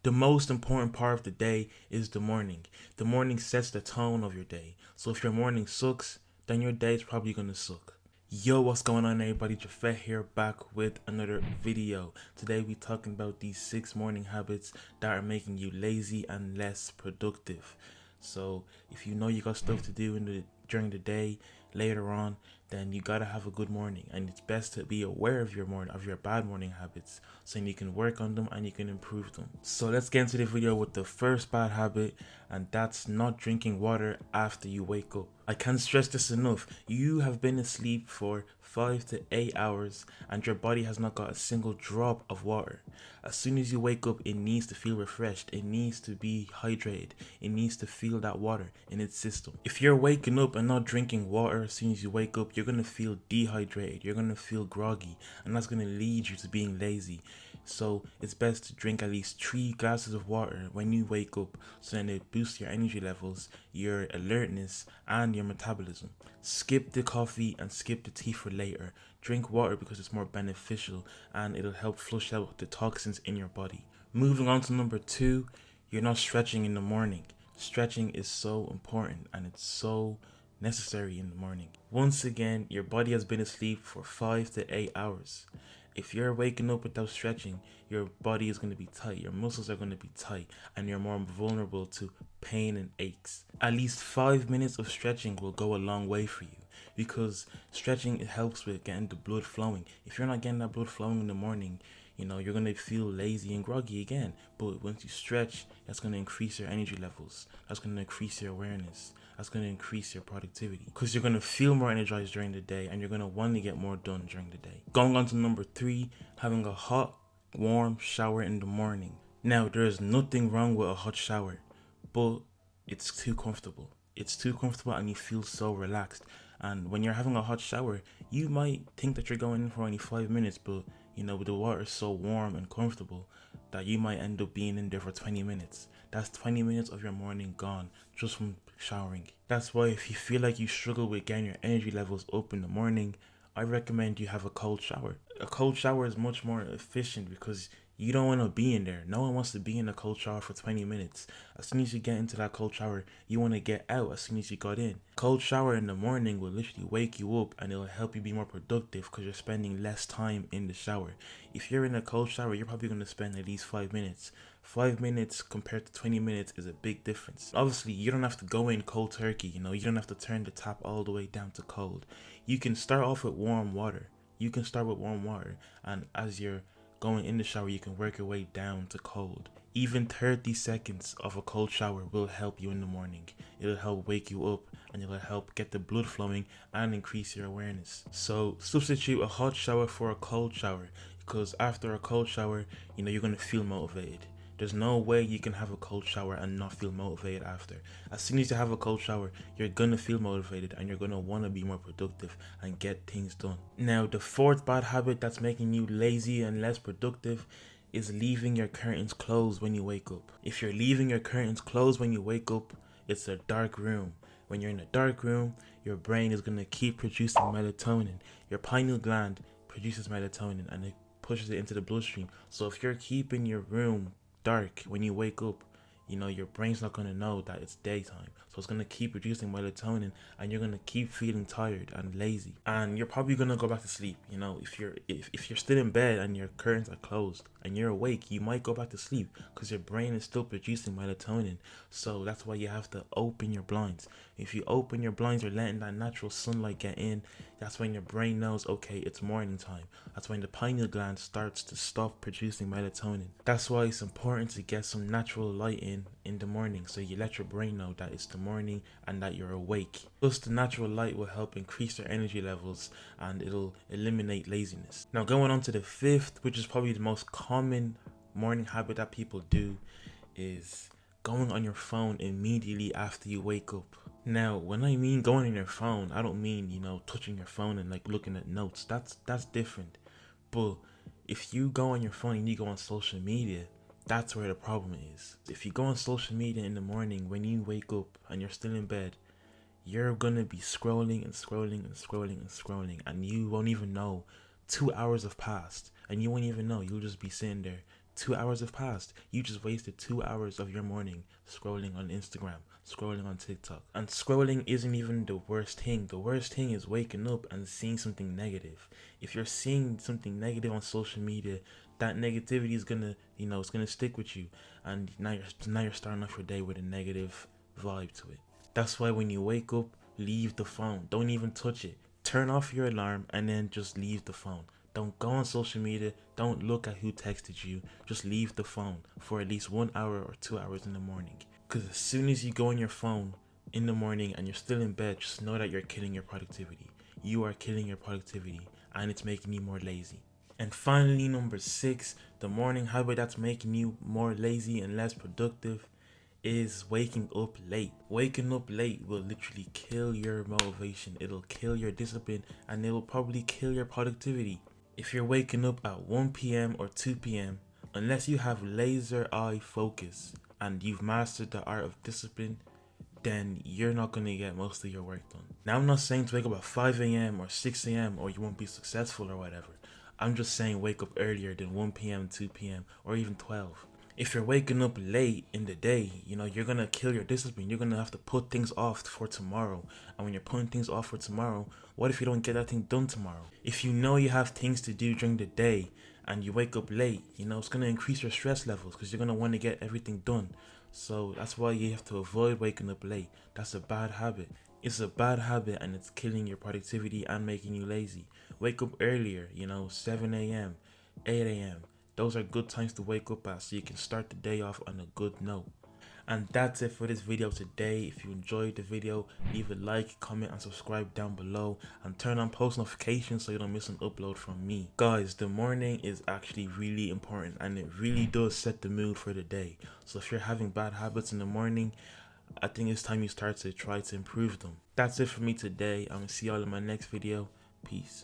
The most important part of the day is the morning. The morning sets the tone of your day. So if your morning sucks, then your day is probably gonna suck. Yo, what's going on everybody? Jafet here, back with another video. Today we talking about these 6 morning habits that are making you lazy and less productive. So if you know you got stuff to do during the day later on, then you gotta have a good morning, and it's best to be aware of your bad morning habits, so you can work on them and you can improve them. So let's get into the video with the first bad habit, and that's not drinking water after you wake up. I can't stress this enough. You have been asleep for 5 to 8 hours and your body has not got a single drop of water. As soon as you wake up, it needs to feel refreshed, it needs to be hydrated, it needs to feel that water in its system. If you're waking up and not drinking water as soon as you wake up, you're going to feel dehydrated, you're going to feel groggy, and that's going to lead you to being lazy. So it's best to drink at least 3 glasses of water when you wake up, so then it boosts your energy levels, your alertness, and your metabolism. Skip the coffee and skip the tea for later. Drink water because it's more beneficial and it'll help flush out the toxins in your body. Moving on to number 2, you're not stretching in the morning. Stretching is so important and it's so necessary in the morning. Once again, your body has been asleep for 5 to 8 hours. If you're waking up without stretching, your body is going to be tight, your muscles are going to be tight, and you're more vulnerable to pain and aches. At least 5 minutes of stretching will go a long way for you, because stretching, it helps with getting the blood flowing. If you're not getting that blood flowing in the morning, you're going to feel lazy and groggy again. But once you stretch, that's going to increase your energy levels. That's going to increase your awareness. That's going to increase your productivity, because you're going to feel more energized during the day and you're going to want to get more done during the day. Going on to number 3, having a hot, warm shower in the morning. Now, there is nothing wrong with a hot shower, but it's too comfortable. It's too comfortable and you feel so relaxed. And when you're having a hot shower, you might think that you're going in for only 5 minutes, but the water is so warm and comfortable that you might end up being in there for 20 minutes. That's 20 minutes of your morning gone just from showering. That's why if you feel like you struggle with getting your energy levels up in the morning, I recommend you have a cold shower. A cold shower is much more efficient because you don't want to be in there. No one wants to be in a cold shower for 20 minutes. As soon as you get into that cold shower, you want to get out as soon as you got in. Cold shower in the morning will literally wake you up and it'll help you be more productive because you're spending less time in the shower. If you're in a cold shower, you're probably going to spend at least 5 minutes. 5 minutes compared to 20 minutes is a big difference. Obviously, you don't have to go in cold turkey. You don't have to turn the tap all the way down to cold. You can start off with warm water. And as you're going in the shower, you can work your way down to cold. Even 30 seconds of a cold shower will help you in the morning. It'll help wake you up and it'll help get the blood flowing and increase your awareness. So substitute a hot shower for a cold shower, because after a cold shower, you're going to feel motivated. There's no way you can have a cold shower and not feel motivated after. As soon as you have a cold shower, you're gonna feel motivated and you're gonna want to be more productive and get things done. Now, the 4th bad habit that's making you lazy and less productive is leaving your curtains closed when you wake up. If you're leaving your curtains closed when you wake up, it's a dark room. When you're in a dark room, your brain is gonna keep producing melatonin. Your pineal gland produces melatonin and it pushes it into the bloodstream. So if you're keeping your room dark when you wake up, your brain's not going to know that it's daytime, so it's going to keep producing melatonin and you're going to keep feeling tired and lazy, and you're probably going to go back to sleep. If you're still in bed and your curtains are closed and you're awake, you might go back to sleep because your brain is still producing melatonin. So that's why you have to open your blinds. If you open your blinds, you're letting that natural sunlight get in. That's when your brain knows, okay, it's morning time. That's when the pineal gland starts to stop producing melatonin. That's why it's important to get some natural light in the morning, so you let your brain know that it's the morning and that you're awake. Plus, the natural light will help increase your energy levels and it'll eliminate laziness. Now, going on to the 5th, which is probably the most common morning habit that people do, is going on your phone immediately after you wake up. Now, when I mean going on your phone, I don't mean, touching your phone and looking at notes. That's different. But if you go on your phone and you go on social media, that's where the problem is. If you go on social media in the morning when you wake up and you're still in bed, you're gonna be scrolling and scrolling and scrolling and scrolling, and you won't even know 2 hours have passed, and you won't even know. You'll just be sitting there 2 hours have passed. You just wasted 2 hours of your morning scrolling on Instagram, scrolling on TikTok. And scrolling isn't even the worst thing. The worst thing is waking up and seeing something negative. If you're seeing something negative on social media, that negativity is gonna, it's gonna stick with you. And now you're starting off your day with a negative vibe to it. That's why when you wake up, leave the phone. Don't even touch it. Turn off your alarm and then just leave the phone. Don't go on social media. Don't look at who texted you. Just leave the phone for at least 1 hour or 2 hours in the morning. Because as soon as you go on your phone in the morning and you're still in bed, just know that you're killing your productivity. You are killing your productivity and it's making you more lazy. And finally, number 6, the morning habit that's making you more lazy and less productive is waking up late. Waking up late will literally kill your motivation. It'll kill your discipline and it'll probably kill your productivity. If you're waking up at 1 p.m. or 2 p.m., unless you have laser eye focus and you've mastered the art of discipline, then you're not going to get most of your work done. Now, I'm not saying to wake up at 5 a.m. or 6 a.m. or you won't be successful or whatever. I'm just saying wake up earlier than 1 p.m., 2 p.m. or even 12. If you're waking up late in the day, you're going to kill your discipline. You're going to have to put things off for tomorrow. And when you're putting things off for tomorrow, what if you don't get that thing done tomorrow? If you know you have things to do during the day and you wake up late, it's going to increase your stress levels because you're going to want to get everything done. So that's why you have to avoid waking up late. That's a bad habit. It's a bad habit and it's killing your productivity and making you lazy. Wake up earlier, 7 a.m., 8 a.m. Those are good times to wake up at so you can start the day off on a good note. And that's it for this video today. If you enjoyed the video, leave a like, comment and subscribe down below and turn on post notifications so you don't miss an upload from me. Guys, the morning is actually really important and it really does set the mood for the day. So if you're having bad habits in the morning, I think it's time you start to try to improve them. That's it for me today. I'm gonna see y'all in my next video. Peace.